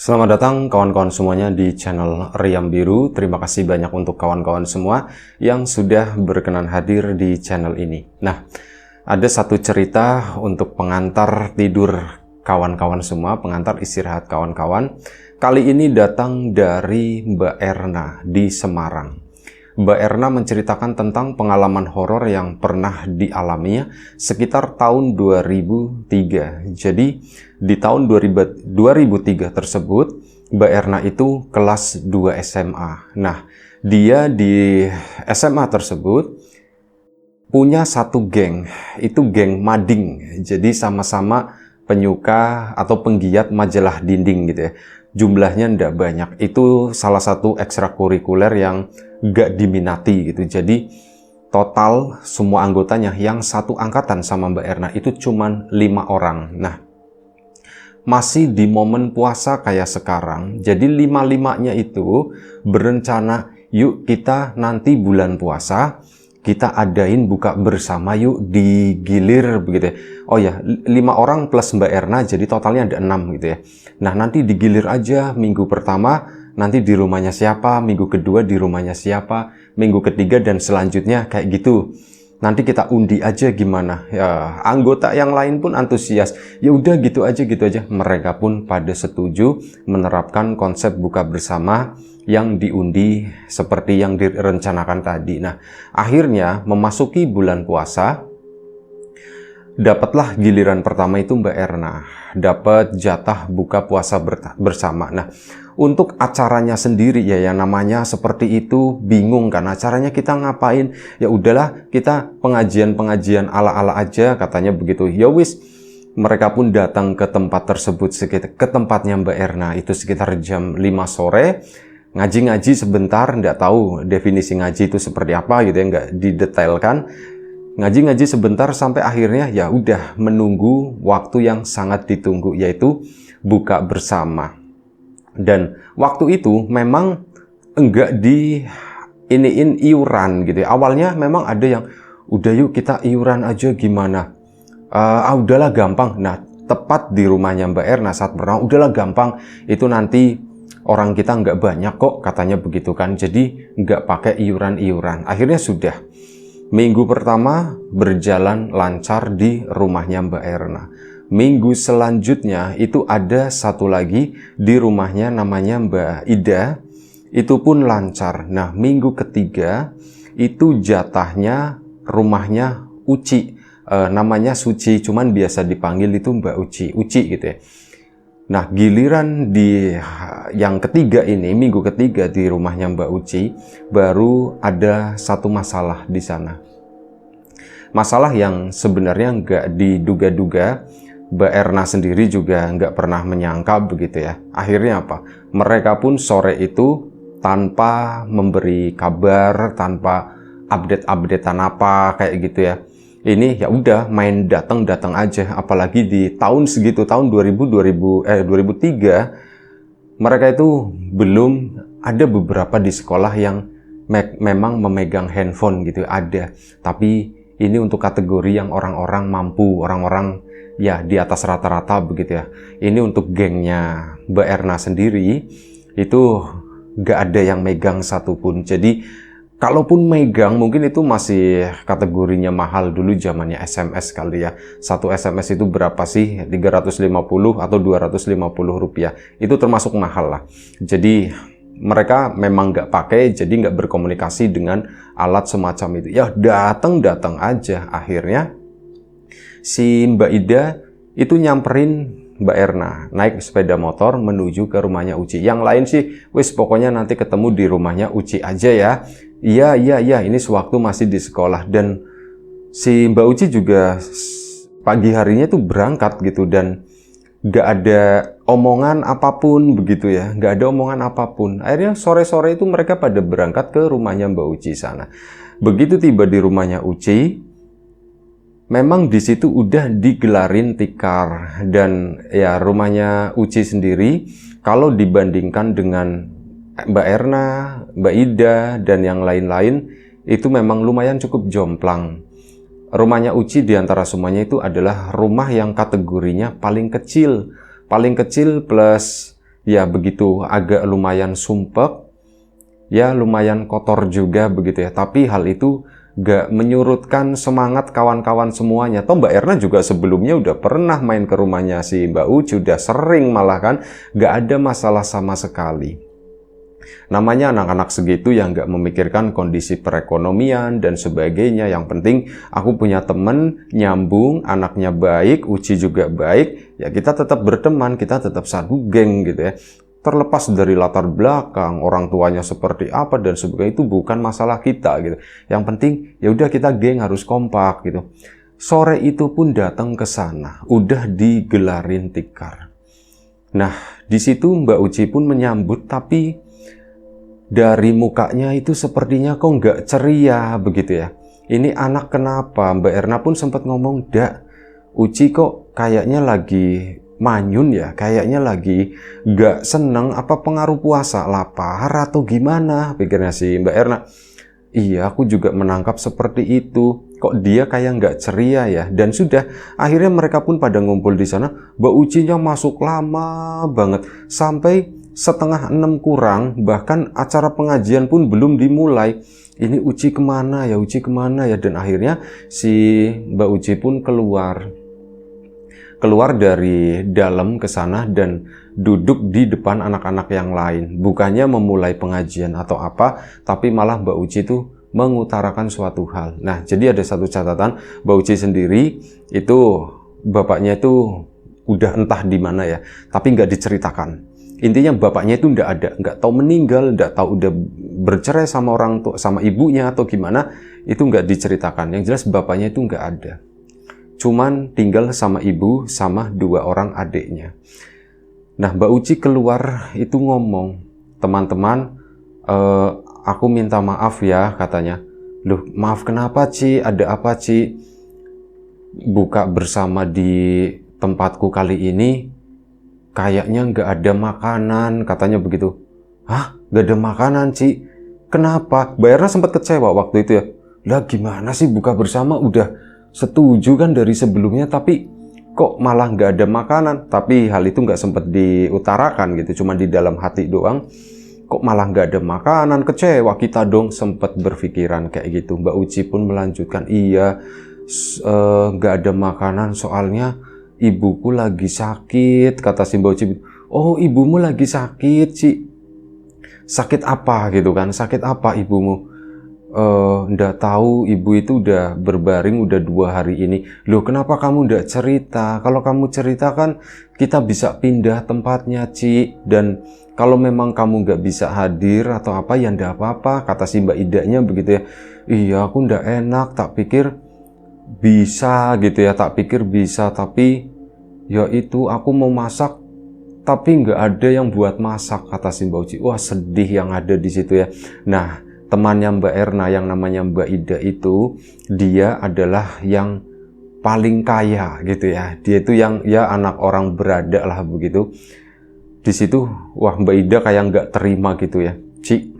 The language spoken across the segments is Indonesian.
Selamat datang kawan-kawan semuanya di channel Riam Biru. Terima kasih banyak untuk kawan-kawan semua yang sudah berkenan hadir di channel ini. Nah, ada satu cerita untuk pengantar tidur kawan-kawan semua, pengantar istirahat kawan-kawan. Kali ini datang dari Mbak Erna di Semarang. Mbak Erna menceritakan tentang pengalaman horor yang pernah dialaminya sekitar tahun 2003. Jadi di tahun 2003 tersebut Mbak Erna itu kelas 2 SMA. Nah, dia di SMA tersebut punya satu geng, itu geng mading. Jadi sama-sama penyuka atau penggiat majalah dinding gitu ya. Jumlahnya ndak banyak. Itu salah satu ekstrakurikuler yang nggak diminati gitu. Jadi total semua anggotanya yang satu angkatan sama Mbak Erna itu cuman 5 orang. Nah, masih di momen puasa kayak sekarang. Jadi 5-5-nya itu berencana, yuk kita nanti bulan puasa kita adain buka bersama yuk di Gilir begitu ya. Oh ya, 5 orang plus Mbak Erna jadi totalnya ada 6 gitu ya. Nah, nanti di Gilir aja minggu pertama, nanti di rumahnya siapa, minggu kedua di rumahnya siapa, minggu ketiga dan selanjutnya kayak gitu. Nanti kita undi aja gimana. Ya, anggota yang lain pun antusias. Ya udah gitu aja gitu aja. Mereka pun pada setuju menerapkan konsep buka bersama yang diundi seperti yang direncanakan tadi. Nah, akhirnya memasuki bulan puasa, dapatlah giliran pertama itu Mbak Erna. Dapat jatah buka puasa bersama. Nah, untuk acaranya sendiri ya yang namanya seperti itu bingung kan. Acaranya kita ngapain? Ya udahlah, kita pengajian-pengajian ala-ala aja katanya begitu. Ya wis, mereka pun datang ke tempat tersebut, ke tempatnya Mbak Erna itu sekitar jam 5 sore. Ngaji-ngaji sebentar, nggak tahu definisi ngaji itu seperti apa gitu ya, nggak didetailkan. Ngaji-ngaji sebentar sampai akhirnya ya udah menunggu waktu yang sangat ditunggu, yaitu buka bersama. Dan waktu itu memang enggak di iniin iuran gitu ya. Awalnya memang ada yang udah yuk kita iuran aja gimana. Udahlah gampang. Nah, tepat di rumahnya Mbak Erna saat pernah, udahlah gampang. Itu nanti orang kita nggak banyak kok katanya begitu kan. Jadi nggak pakai iuran-iuran. Akhirnya sudah. Minggu pertama berjalan lancar di rumahnya Mbak Erna. Minggu selanjutnya itu ada satu lagi di rumahnya namanya Mbak Ida. Itu pun lancar. Nah, minggu ketiga itu jatahnya rumahnya Uci. Namanya Suci, cuman biasa dipanggil itu Mbak Uci. Uci gitu ya. Nah, giliran di yang ketiga ini, minggu ketiga di rumahnya Mbak Uci, baru ada satu masalah di sana. Masalah yang sebenarnya nggak diduga-duga, Mbak Erna sendiri juga nggak pernah menyangka begitu ya. Akhirnya apa? Mereka pun sore itu tanpa memberi kabar, tanpa update-updatean apa kayak gitu ya. Ini ya udah main datang aja, apalagi di tahun segitu, tahun 2003 mereka itu belum ada beberapa di sekolah yang memang memegang handphone gitu, ada. Tapi ini untuk kategori yang orang-orang mampu, orang-orang ya di atas rata-rata begitu ya. Ini untuk gengnya Mbak Erna sendiri itu gak ada yang megang satupun. Jadi kalaupun megang, mungkin itu masih kategorinya mahal dulu zamannya SMS kali ya. Satu SMS itu berapa sih? 350 atau 250 rupiah. Itu termasuk mahal lah. Jadi mereka memang nggak pakai, jadi nggak berkomunikasi dengan alat semacam itu. Ya datang aja. Akhirnya si Mbak Ida itu nyamperin Mbak Erna, naik sepeda motor menuju ke rumahnya Uci. Yang lain sih, wis pokoknya nanti ketemu di rumahnya Uci aja ya. Iya, ini sewaktu masih di sekolah. Dan si Mbak Uci juga pagi harinya tuh berangkat gitu. Dan gak ada omongan apapun begitu ya. Gak ada omongan apapun. Akhirnya sore-sore itu mereka pada berangkat ke rumahnya Mbak Uci sana. Begitu tiba di rumahnya Uci, memang di situ udah digelarin tikar. Dan ya rumahnya Uci sendiri, kalau dibandingkan dengan Mbak Erna, Mbak Ida, dan yang lain-lain, itu memang lumayan cukup jomplang. Rumahnya Uci diantara semuanya itu adalah rumah yang kategorinya paling kecil. Paling kecil plus ya begitu, agak lumayan sumpek, ya lumayan kotor juga begitu ya. Tapi hal itu gak menyurutkan semangat kawan-kawan semuanya. Toh Mbak Erna juga sebelumnya udah pernah main ke rumahnya si Mbak Uci, udah sering malah kan, gak ada masalah sama sekali. Namanya anak-anak segitu yang nggak memikirkan kondisi perekonomian dan sebagainya. Yang penting aku punya temen nyambung, anaknya baik, Uci juga baik, ya kita tetap berteman, kita tetap satu geng gitu ya. Terlepas dari latar belakang, orang tuanya seperti apa dan sebagainya, itu bukan masalah kita gitu. Yang penting ya udah kita geng harus kompak gitu. Sore itu pun datang ke sana, udah digelarin tikar. Nah, di situ Mbak Uci pun menyambut, tapi dari mukanya itu sepertinya kok nggak ceria begitu ya. Ini anak kenapa? Mbak Erna pun sempat ngomong, "Dak, Uci kok kayaknya lagi manyun ya, kayaknya lagi nggak seneng, apa pengaruh puasa, lapar atau gimana?" Pikirnya si Mbak Erna. Iya, aku juga menangkap seperti itu. Kok dia kayak nggak ceria ya? Dan sudah, akhirnya mereka pun pada ngumpul di sana. Mbak Ucinya masuk lama banget, sampai setengah 6 kurang, bahkan acara pengajian pun belum dimulai. Ini Uci kemana ya, Uci kemana ya? Dan akhirnya si Mbak Uci pun keluar dari dalam ke sana dan duduk di depan anak-anak yang lain. Bukannya memulai pengajian atau apa, tapi malah Mbak Uci itu mengutarakan suatu hal. Nah, jadi ada satu catatan, Mbak Uci sendiri itu bapaknya itu udah entah di mana ya, tapi nggak diceritakan. Intinya bapaknya itu nggak tahu meninggal, nggak tahu udah bercerai sama orang tua, sama ibunya atau gimana, itu nggak diceritakan. Yang jelas bapaknya itu nggak ada. Cuman tinggal sama ibu sama 2 orang adiknya. Nah, Mbak Uci keluar itu ngomong, "Teman-teman, aku minta maaf ya," katanya. "Loh, maaf kenapa, Ci? Ada apa, Ci? Buka bersama di tempatku kali ini kayaknya nggak ada makanan," katanya begitu. "Hah? Nggak ada makanan, Ci? Kenapa?" Mbak Erna sempat kecewa waktu itu ya. Lah gimana sih buka bersama, udah setuju kan dari sebelumnya, tapi kok malah nggak ada makanan. Tapi hal itu nggak sempat diutarakan gitu, cuma di dalam hati doang. Kok malah nggak ada makanan, kecewa kita dong, sempat berpikiran kayak gitu. Mbak Uci pun melanjutkan, "Iya, nggak ada makanan soalnya ibuku lagi sakit," kata si Mbak Uci. "Oh, ibumu lagi sakit, Ci? Sakit apa gitu kan? Sakit apa ibumu?" "Nggak tahu, ibu itu udah berbaring udah 2 hari ini." "Loh, kenapa kamu nggak cerita? Kalau kamu cerita kan kita bisa pindah tempatnya, Ci. Dan kalau memang kamu nggak bisa hadir atau apa ya nggak apa-apa," kata si Mbak Idanya begitu ya. "Iya, aku nggak enak, tak pikir bisa gitu ya, tapi ya itu aku mau masak tapi nggak ada yang buat masak," kata si Mbak Uci. Wah, sedih yang ada di situ ya. Nah, temannya Mbak Erna yang namanya Mbak Ida itu, dia adalah yang paling kaya gitu ya. Dia itu yang ya anak orang berada lah begitu. Di situ, wah, Mbak Ida kayak nggak terima gitu ya. "Ci,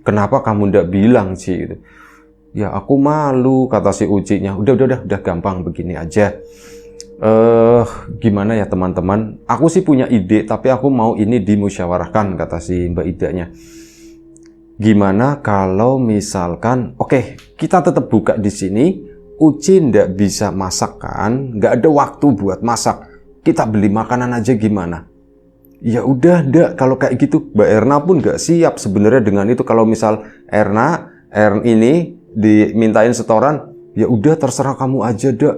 kenapa kamu nggak bilang, Ci?" gitu. "Ya aku malu," kata si Ucinya. Udah gampang begini aja. Gimana ya teman-teman? Aku sih punya ide, tapi aku mau ini dimusyawarahkan," kata si Mbak Idanya. "Gimana kalau misalkan, oke, kita tetap buka di sini, Uci ndak bisa masak kan, nggak ada waktu buat masak, kita beli makanan aja gimana?" "Ya udah, ndak, kalau kayak gitu." Mbak Erna pun nggak siap sebenarnya dengan itu. Kalau misal Erna ini dimintain setoran, "Ya udah terserah kamu aja, Dak.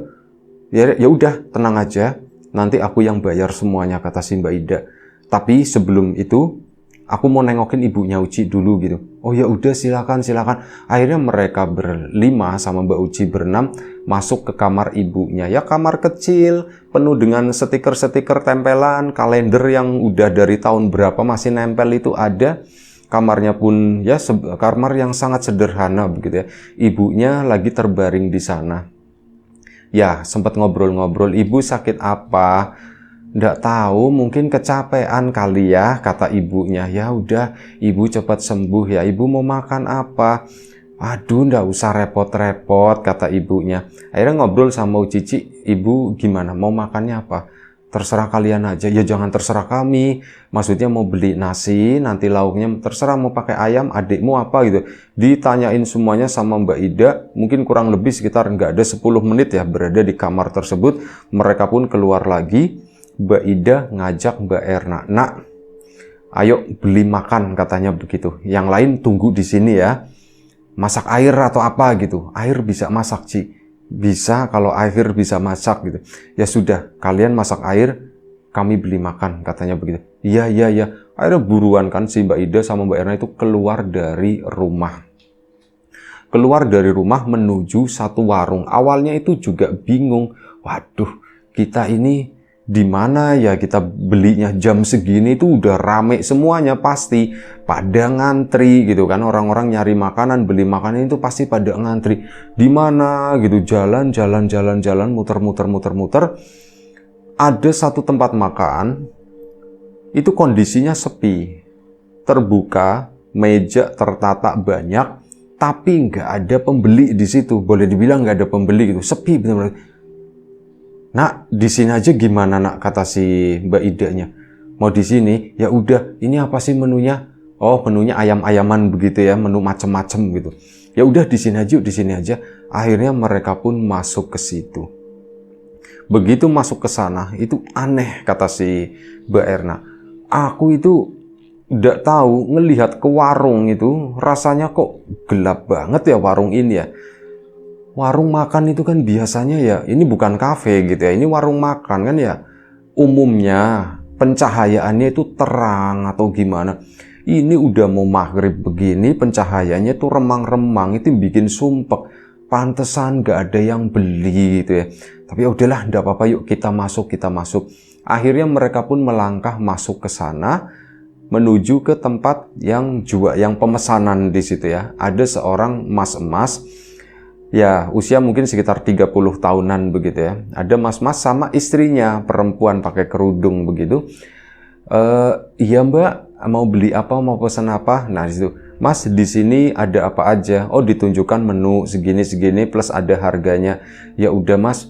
Ya udah, tenang aja, nanti aku yang bayar semuanya," kata si Mbak Ida. "Tapi sebelum itu aku mau nengokin ibunya Uci dulu gitu." "Oh ya udah, silakan." Akhirnya mereka berlima sama Mbak Uci berenam masuk ke kamar ibunya. Ya kamar kecil penuh dengan stiker-stiker tempelan, kalender yang udah dari tahun berapa masih nempel itu ada. Kamarnya pun ya kamar yang sangat sederhana begitu ya. Ibunya lagi terbaring di sana. Ya sempat ngobrol-ngobrol, "Ibu sakit apa?" "Nggak tahu, mungkin kecapean kali ya," kata ibunya. "Ya udah, ibu cepat sembuh ya. Ibu mau makan apa?" "Aduh, nggak usah repot-repot," kata ibunya. Akhirnya ngobrol sama Cici, "Ibu gimana? Mau makannya apa?" terserah kalian aja. Ya jangan terserah kami. Maksudnya mau beli nasi, nanti lauknya terserah mau pakai ayam, adikmu apa gitu. Ditanyain semuanya sama Mbak Ida, mungkin kurang lebih sekitar nggak ada 10 menit ya berada di kamar tersebut. Mereka pun keluar lagi. Mbak Ida ngajak Mbak Erna, "Nak, ayo beli makan," katanya begitu. Yang lain tunggu di sini ya. Masak air atau apa gitu. Air bisa masak, Ci. Bisa kalau air bisa masak gitu. Ya sudah, kalian masak air, kami beli makan, katanya begitu. Iya. Akhirnya buruan kan si Mbak Ida sama Mbak Erna itu keluar dari rumah. Keluar dari rumah menuju satu warung. Awalnya itu juga bingung. Waduh, kita ini di mana ya kita belinya jam segini itu udah rame semuanya pasti pada ngantri gitu kan, orang-orang nyari makanan, beli makanan itu pasti pada ngantri. Di mana gitu, jalan muter. Ada satu tempat makan itu kondisinya sepi, terbuka, meja tertata banyak, tapi nggak ada pembeli di situ. Boleh dibilang nggak ada pembeli gitu, sepi benar-benar. "Nak, di sini aja gimana, Nak?" kata si Mbak Idanya. "Mau di sini? Ya udah, ini apa sih menunya?" "Oh, menunya ayam-ayaman begitu ya, menu macem-macem gitu." "Ya udah di sini aja, di sini aja." Akhirnya mereka pun masuk ke situ. Begitu masuk ke sana, itu aneh kata si Mbak Erna. "Aku itu nggak tahu ngelihat ke warung itu rasanya kok gelap banget ya warung ini ya. Warung makan itu kan biasanya ya, ini bukan kafe gitu ya, ini warung makan kan ya, umumnya pencahayaannya itu terang atau gimana. Ini udah mau maghrib begini, pencahayaannya tuh remang-remang, itu bikin sumpek. Pantesan gak ada yang beli gitu ya. Tapi ya udahlah, enggak apa-apa, yuk kita masuk. Akhirnya mereka pun melangkah masuk ke sana, menuju ke tempat yang pemesanan di situ ya. Ada seorang mas-mas, ya usia mungkin sekitar 30 tahunan begitu ya. Ada mas-mas sama istrinya perempuan pakai kerudung begitu. "Iya Mbak, mau beli apa, mau pesan apa?" Nah disitu, "Mas, di sini ada apa aja?" Oh, ditunjukkan menu segini plus ada harganya. "Ya udah Mas,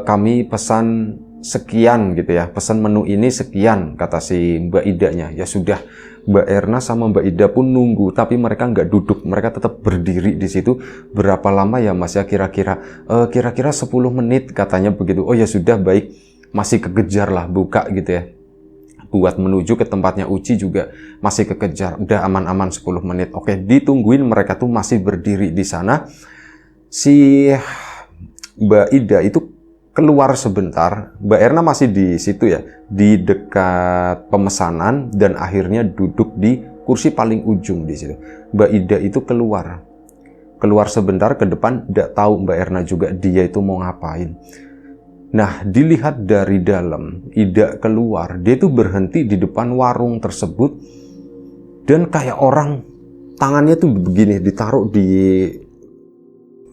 kami pesan sekian gitu ya, pesan menu ini sekian," kata si Mbak Idanya. Ya sudah, Mbak Erna sama Mbak Ida pun nunggu, tapi mereka nggak duduk, mereka tetap berdiri di situ. "Berapa lama ya Mas ya kira-kira?" Kira-kira 10 menit katanya begitu. "Oh ya sudah, baik." Masih kekejar lah buka gitu ya. Buat menuju ke tempatnya Uci juga masih kekejar. Udah aman-aman 10 menit. Oke, ditungguin, mereka tuh masih berdiri di sana. Si Mbak Ida itu keluar sebentar, Mbak Erna masih di situ ya, di dekat pemesanan, dan akhirnya duduk di kursi paling ujung di situ. Mbak Ida itu keluar sebentar ke depan, tidak tahu Mbak Erna juga dia itu mau ngapain. Nah, dilihat dari dalam, Ida keluar, dia itu berhenti di depan warung tersebut, dan kayak orang tangannya tuh begini, ditaruh di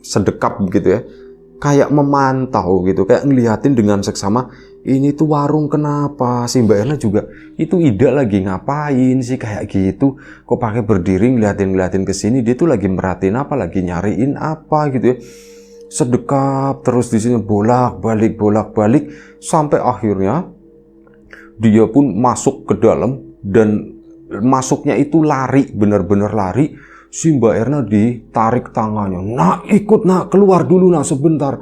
sedekap begitu ya. Kayak memantau gitu, kayak ngeliatin dengan seksama, ini tuh warung kenapa sih Mbak Erna juga, itu Ida lagi ngapain sih kayak gitu, kok pakai berdiri ngeliatin ke sini, dia tuh lagi merhatiin apa, lagi nyariin apa gitu ya. Sedekap terus di sini, bolak-balik, sampai akhirnya dia pun masuk ke dalam, dan masuknya itu lari, bener-bener lari. Si Mbak Erna ditarik tangannya, "Nak, ikut nak, keluar dulu nak sebentar."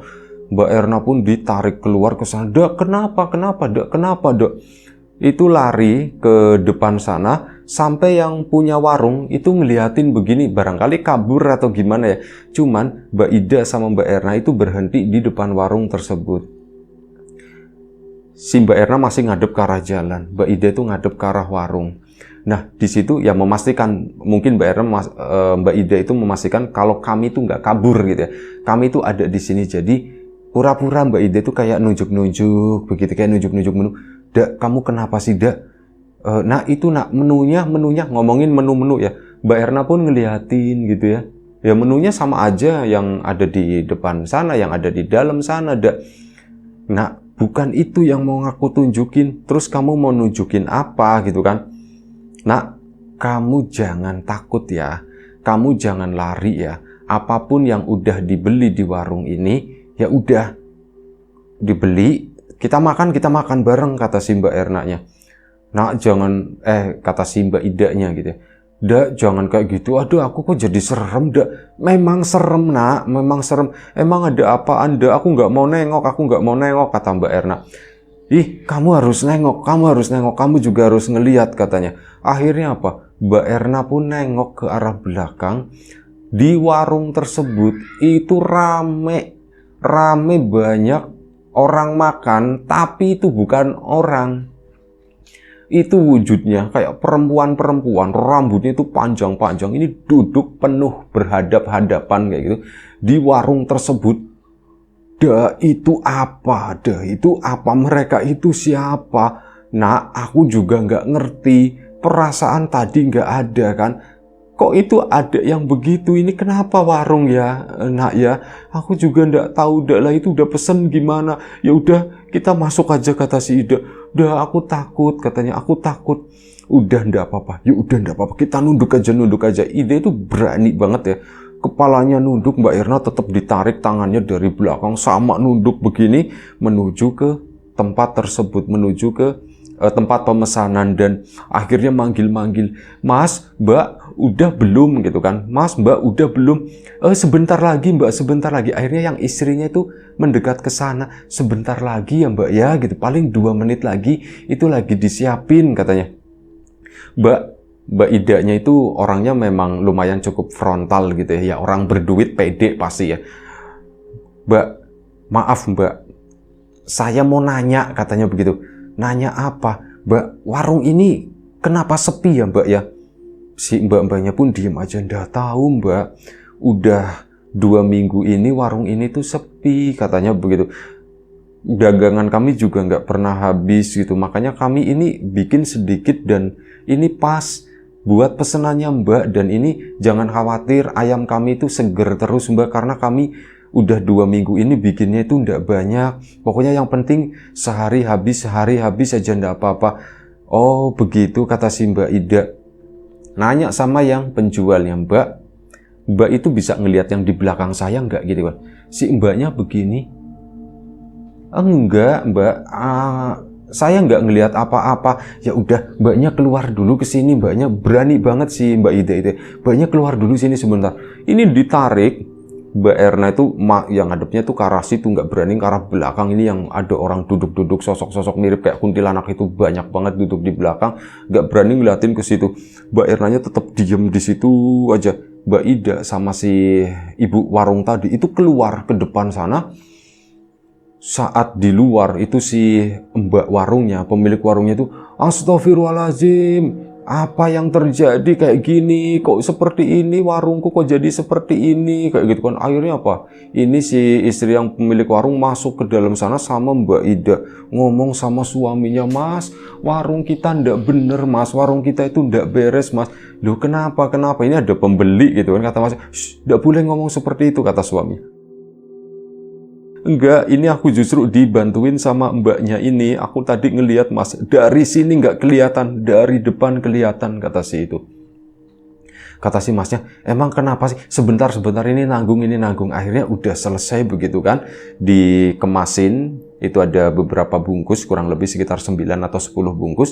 Mbak Erna pun ditarik keluar ke sana. "Dak, kenapa, Dok?" Itu lari ke depan sana, sampai yang punya warung itu ngeliatin begini, barangkali kabur atau gimana ya. Cuman Mbak Ida sama Mbak Erna itu berhenti di depan warung tersebut. Si Mbak Erna masih ngadep ke arah jalan, Mbak Ida itu ngadep ke arah warung. Nah, di situ ya memastikan, mungkin Mbak Ida itu memastikan kalau kami itu nggak kabur gitu ya. Kami itu ada di sini, jadi pura-pura Mbak Ida itu kayak nunjuk-nunjuk begitu, kayak nunjuk-nunjuk menu. "Dak, kamu kenapa sih, Dak?" Nah itu nak, menunya, ngomongin menu ya. Mbak Erna pun ngeliatin gitu ya. Ya menunya sama aja yang ada di depan sana, yang ada di dalam sana, Dak. "Nah, bukan itu yang mau aku tunjukin. Terus kamu mau nunjukin apa gitu kan?" "Nak, kamu jangan takut ya, kamu jangan lari ya. Apapun yang udah dibeli di warung ini, ya udah dibeli, kita makan bareng, kata si Mbak Ernanya. Nak jangan, kata si Mbak Idanya gitu ya. Dak, jangan kayak gitu. Aduh, aku kok jadi serem, Dak. Memang serem, Nak. Memang serem. Emang ada apaan, Dak? Aku nggak mau nengok, kata Mbak Erna. Ih, kamu harus nengok, kamu juga harus ngelihat, katanya. Akhirnya apa? Mbak Erna pun nengok ke arah belakang. Di warung tersebut itu rame banyak orang makan, tapi itu bukan orang. Itu wujudnya kayak perempuan, rambutnya itu panjang-panjang, ini duduk penuh berhadap-hadapan kayak gitu di warung tersebut. Itu apa? Mereka itu siapa? Nah, aku juga nggak ngerti, perasaan tadi nggak ada kan, kok itu ada yang begitu, ini kenapa warung ya, Nak ya? Aku juga nggak tahu, lah itu udah pesen gimana? Ya udah kita masuk aja, kata si Ida. Udah, aku takut, katanya, aku takut. Udah ndak apa-apa, kita nunduk aja. Ida itu berani banget ya. Kepalanya nunduk, Mbak Erna tetap ditarik tangannya dari belakang sama nunduk begini menuju ke tempat tersebut, menuju ke tempat pemesanan, dan akhirnya manggil-manggil, Mas, Mbak, udah belum gitu kan? Mas, Mbak, udah belum? Sebentar lagi, Mbak, sebentar lagi. Akhirnya yang istrinya itu mendekat ke sana, sebentar lagi ya, Mbak ya, gitu. Paling 2 menit lagi, itu lagi disiapin, katanya. Mbak Idanya itu orangnya memang lumayan cukup frontal gitu ya, orang berduit pede pasti ya. Mbak, maaf Mbak, saya mau nanya, katanya begitu. Nanya apa? Mbak, warung ini kenapa sepi ya, Mbak ya? Si mbak-mbaknya pun diem aja, nggak tahu Mbak. Udah 2 minggu ini warung ini tuh sepi, katanya begitu. Dagangan kami juga nggak pernah habis gitu, makanya kami ini bikin sedikit dan ini pas buat pesenannya Mbak. Dan ini jangan khawatir, ayam kami itu seger terus Mbak, karena kami udah 2 minggu ini bikinnya itu ndak banyak. Pokoknya yang penting sehari habis aja, ndak apa-apa. Oh begitu, kata si Mbak Ida. Nanya sama yang penjualnya, Mbak itu bisa ngelihat yang di belakang saya nggak gitu kan? Si Mbaknya begini, enggak Mbak, saya nggak ngelihat apa-apa. Ya udah, Mbaknya keluar dulu ke sini. Mbaknya berani banget sih Mbak Ida itu. Mbaknya keluar dulu sini sebentar. Ini ditarik. Mbak Erna itu yang ngadepnya tuh ke arah situ, nggak berani ke arah belakang. Ini yang ada orang duduk-duduk, sosok-sosok mirip kayak kuntilanak itu banyak banget duduk di belakang, nggak berani ngeliatin ke situ. Mbak Ernanya tetap diem di situ aja. Mbak Ida sama si ibu warung tadi itu keluar ke depan sana. Saat di luar itu si mbak warungnya, pemilik warungnya itu, astagfirullahaladzim, apa yang terjadi kayak gini, kok seperti ini warungku, kok jadi seperti ini, kayak gitu kan. Akhirnya apa, ini si istri yang pemilik warung masuk ke dalam sana sama Mbak Ida, ngomong sama suaminya, Mas, warung kita ndak bener Mas, warung kita itu ndak beres Mas. Loh kenapa, ini ada pembeli gitu kan, kata Mas. Ndak boleh ngomong seperti itu, kata suami. Enggak, ini aku justru dibantuin sama mbaknya ini. Aku tadi ngelihat Mas, dari sini nggak kelihatan, dari depan kelihatan, kata si itu. Kata si Masnya, emang kenapa sih? Sebentar ini nanggung. Akhirnya udah selesai begitu kan. Dikemasin, itu ada beberapa bungkus, kurang lebih sekitar 9 atau 10 bungkus.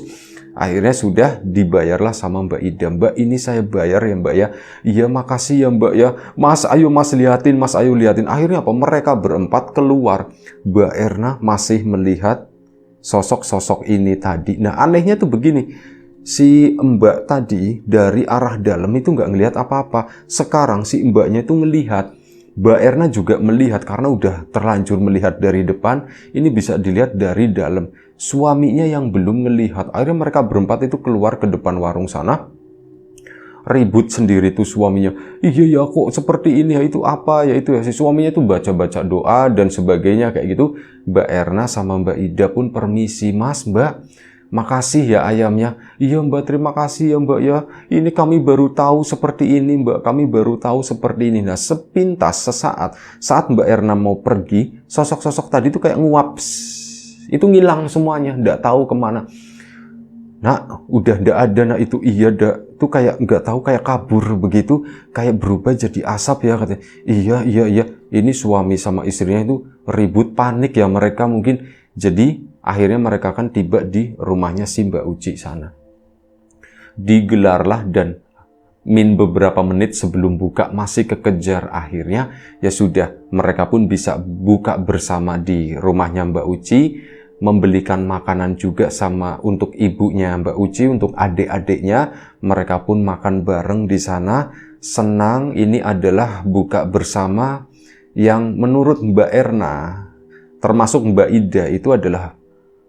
Akhirnya sudah dibayarlah sama Mbak Ida. Mbak, ini saya bayar ya Mbak ya. Iya makasih ya Mbak ya. Mas, ayo Mas liatin, Mas ayo liatin. Akhirnya apa? Mereka berempat keluar. Mbak Erna masih melihat sosok-sosok ini tadi. Nah anehnya tuh begini. Si mbak tadi dari arah dalam itu nggak ngelihat apa-apa. Sekarang si mbaknya itu ngelihat. Mbak Erna juga melihat karena udah terlanjur melihat dari depan. Ini bisa dilihat dari dalam. Suaminya yang belum ngelihat. Akhirnya mereka berempat itu keluar ke depan warung sana. Ribut sendiri tuh suaminya. Iya ya kok seperti ini ya, itu apa ya itu ya. Si suaminya tuh baca-baca doa dan sebagainya kayak gitu. Mbak Erna sama Mbak Ida pun permisi. Mas, Mbak, makasih ya ayamnya. Iya Mbak, terima kasih ya Mbak ya. Ini kami baru tahu seperti ini Mbak. Kami baru tahu seperti ini. Nah sepintas saat Mbak Erna mau pergi, sosok-sosok tadi tuh kayak nguap. Itu ngilang semuanya, nggak tahu kemana. Nah udah nggak ada. Nah itu iya tuh kayak nggak tahu, kayak kabur begitu, kayak berubah jadi asap ya katanya. Iya. Ini suami sama istrinya itu ribut, panik ya mereka mungkin. Jadi akhirnya mereka kan tiba di rumahnya si Mbak Uci sana. Digelarlah dan beberapa menit sebelum buka masih kekejar, akhirnya ya sudah, mereka pun bisa buka bersama di rumahnya Mbak Uci, membelikan makanan juga sama untuk ibunya Mbak Uci, untuk adik-adiknya, mereka pun makan bareng di sana, senang. Ini adalah buka bersama yang menurut Mbak Erna, termasuk Mbak Ida, itu adalah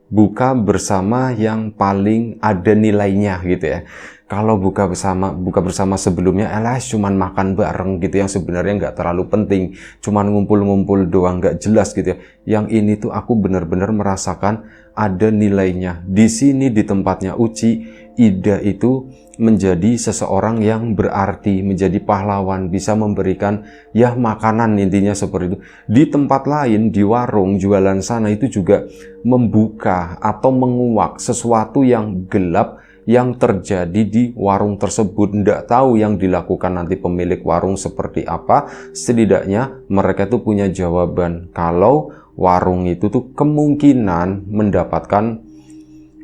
buka bersama yang paling ada nilainya gitu ya. Kalau buka bersama sebelumnya cuman makan bareng gitu yang sebenarnya nggak terlalu penting, cuman ngumpul-ngumpul doang nggak jelas gitu ya. Yang ini tuh aku benar-benar merasakan ada nilainya. Di sini di tempatnya Uci, Ida itu menjadi seseorang yang berarti, menjadi pahlawan, bisa memberikan ya makanan, intinya seperti itu. Di tempat lain, di warung jualan sana itu juga membuka atau menguak sesuatu yang gelap yang terjadi di warung tersebut. Nggak tahu yang dilakukan nanti pemilik warung seperti apa. Setidaknya mereka tuh punya jawaban kalau warung itu tuh kemungkinan mendapatkan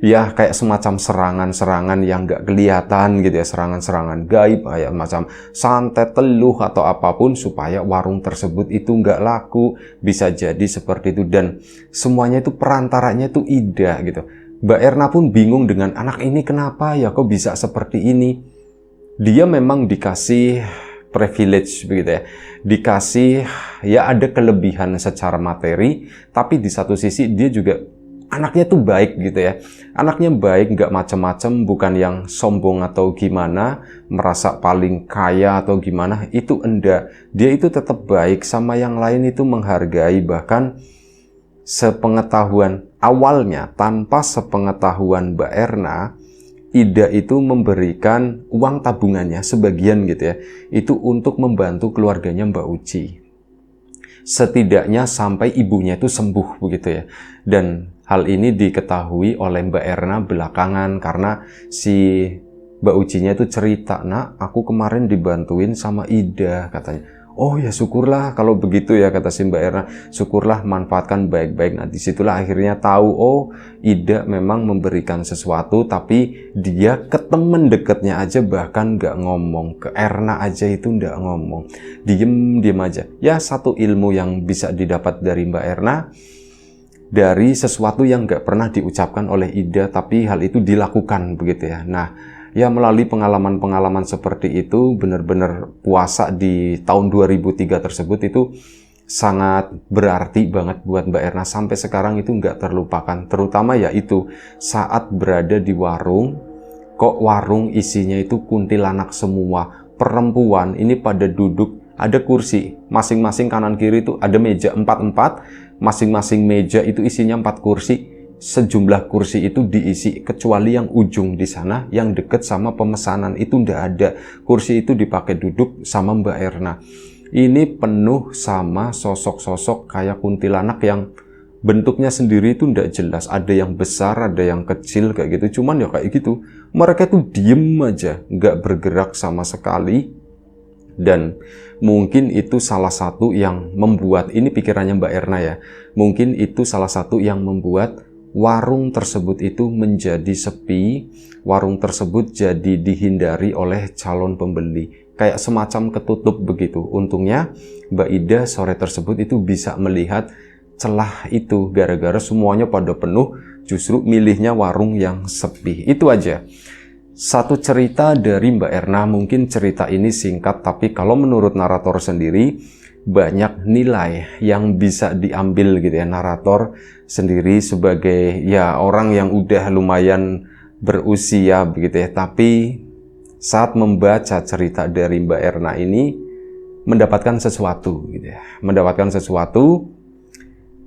ya kayak semacam serangan-serangan yang nggak kelihatan gitu ya, serangan-serangan gaib kayak macam santet, teluh atau apapun supaya warung tersebut itu nggak laku, bisa jadi seperti itu. Dan semuanya itu perantaranya itu Ida gitu. Mbak Erna pun bingung dengan anak ini, kenapa ya kok bisa seperti ini. Dia memang dikasih privilege begitu ya, dikasih ya ada kelebihan secara materi, tapi di satu sisi dia juga anaknya tuh baik gitu ya. Anaknya baik, nggak macam-macam, bukan yang sombong atau gimana, merasa paling kaya atau gimana, itu enggak. Dia itu tetap baik sama yang lain, itu menghargai. Bahkan sepengetahuan awalnya, tanpa sepengetahuan Mbak Erna, Ida itu memberikan uang tabungannya sebagian gitu ya, itu untuk membantu keluarganya Mbak Uci, setidaknya sampai ibunya itu sembuh begitu ya. Dan hal ini diketahui oleh Mbak Erna belakangan karena si Mbak Ucinya itu cerita, "Nak, aku kemarin dibantuin sama Ida," katanya. "Oh ya syukurlah kalau begitu ya," kata si Mbak Erna, "syukurlah, manfaatkan baik-baik." Nah disitulah akhirnya tahu, oh Ida memang memberikan sesuatu, tapi dia ke temen deketnya aja bahkan nggak ngomong, ke Erna aja itu nggak ngomong, diem aja. Ya satu ilmu yang bisa didapat dari Mbak Erna, dari sesuatu yang nggak pernah diucapkan oleh Ida, tapi hal itu dilakukan begitu ya. Nah ya melalui pengalaman-pengalaman seperti itu, benar-benar puasa di tahun 2003 tersebut itu sangat berarti banget buat Mbak Erna. Sampai sekarang itu nggak terlupakan. Terutama ya itu, saat berada di warung, kok warung isinya itu kuntilanak semua. Perempuan ini pada duduk, ada kursi, masing-masing kanan kiri itu ada meja 4-4, masing-masing meja itu isinya 4 kursi. Sejumlah kursi itu diisi, kecuali yang ujung di sana yang deket sama pemesanan itu ndak ada. Kursi itu dipakai duduk sama Mbak Erna. Ini penuh sama sosok-sosok kayak kuntilanak yang bentuknya sendiri itu ndak jelas. Ada yang besar, ada yang kecil kayak gitu. Cuman ya kayak gitu. Mereka tuh diem aja, nggak bergerak sama sekali. Dan mungkin itu salah satu yang membuat, ini pikirannya Mbak Erna ya, mungkin itu salah satu yang membuat warung tersebut itu menjadi sepi, warung tersebut jadi dihindari oleh calon pembeli. Kayak semacam ketutup begitu. Untungnya Mbak Ida sore tersebut itu bisa melihat celah itu. Gara-gara semuanya pada penuh, justru milihnya warung yang sepi. Itu aja. Satu cerita dari Mbak Erna, mungkin cerita ini singkat, tapi kalau menurut narator sendiri, banyak nilai yang bisa diambil gitu ya. Narator sendiri sebagai ya orang yang udah lumayan berusia begitu ya, tapi saat membaca cerita dari Mbak Erna ini mendapatkan sesuatu gitu ya, mendapatkan sesuatu,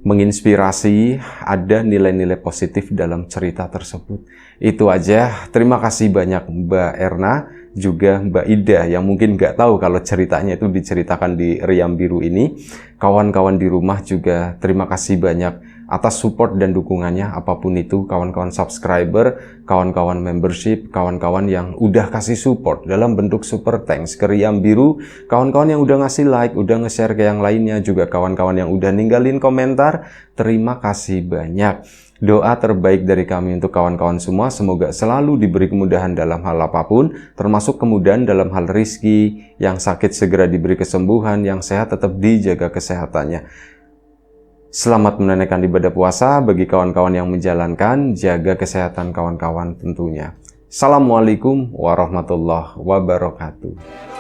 menginspirasi, ada nilai-nilai positif dalam cerita tersebut. Itu aja. Terima kasih banyak Mbak Erna, juga Mbak Ida yang mungkin nggak tahu kalau ceritanya itu diceritakan di Riam Biru ini. Kawan-kawan di rumah juga terima kasih banyak atas support dan dukungannya, apapun itu, kawan-kawan subscriber, kawan-kawan membership, kawan-kawan yang udah kasih support dalam bentuk super thanks ke Riam Biru, kawan-kawan yang udah ngasih like, udah nge-share ke yang lainnya, juga kawan-kawan yang udah ninggalin komentar, terima kasih banyak. Doa terbaik dari kami untuk kawan-kawan semua, semoga selalu diberi kemudahan dalam hal apapun, termasuk kemudahan dalam hal rizki, yang sakit segera diberi kesembuhan, yang sehat tetap dijaga kesehatannya. Selamat menunaikan ibadah puasa bagi kawan-kawan yang menjalankan, jaga kesehatan kawan-kawan tentunya. Assalamualaikum warahmatullahi wabarakatuh.